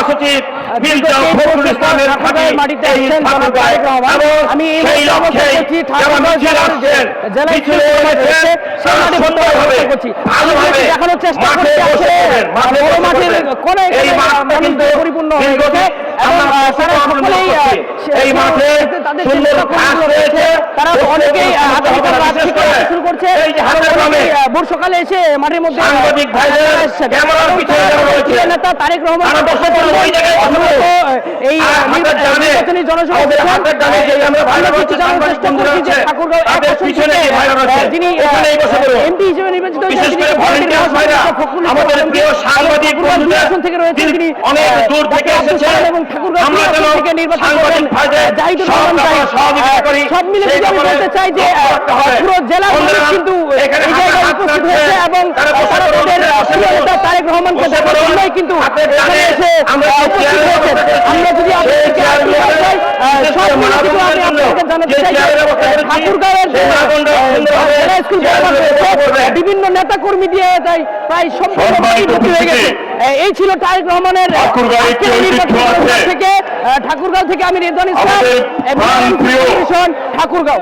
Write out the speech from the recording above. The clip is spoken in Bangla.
মহাসচিব মির্জা ফখরুল ইসলামের ঘাঁটি এই ঠাকুরগাঁও। এবং সেই লক্ষ্যে যারা মিছিল আসছেন, মিছিলে এসেছেন, তারা সুন্দরভাবে ভালোভাবে মাঠে বসে পড়বেন, মাঠে বসে পড়বেন। এই মাঠটা কিন্তু দীর্ঘদিন আমরা সকলেই এই মাঠে সুন্দর ঘাস রয়েছে, তারা অনেকেই শুরু করছে। ভোর সকালে এসে মাঠের মধ্যে সাংবাদিক ভাইদের ক্যামেরার পিছনে রয়েছে নেতা তারেক রহমান এই নির্বাচনী জনসভা যিনি এমপি হিসেবে নির্বাচিত আমাদের প্রিয় সাংবাদিক থেকে রয়েছে, তিনি অনেক দূর থেকে এসেছেন এবং ঠাকুরগাঁও থেকে নির্বাচন করেন জাহিদুর রহমান ভাই। সব মিলে আমি বলতে চাই যে পুরো জেলার মানুষ কিন্তু এই জায়গায় উপস্থিত হয়েছে এবং তারা তাদের প্রিয় নেতা তারেক রহমানকে দেখার জন্যই কিন্তু এখানে এসে উপস্থিত হয়েছে। আমরা যদি আপনাদেরকে সব মিলে কিন্তু আমি আপনাদেরকে জানাতে চাই যে ঠাকুরগাঁওয়ের জেলা স্কুল রয়েছে বিভিন্ন নেতা কর্মী দিয়ে যায় প্রায় সম্পূর্ণ হয়ে গেছে। এই ছিল তারেক রহমানের থেকে ঠাকুরগাঁও থেকে আমি রেজওয়ান ইসলাম, ঠাকুরগাঁও।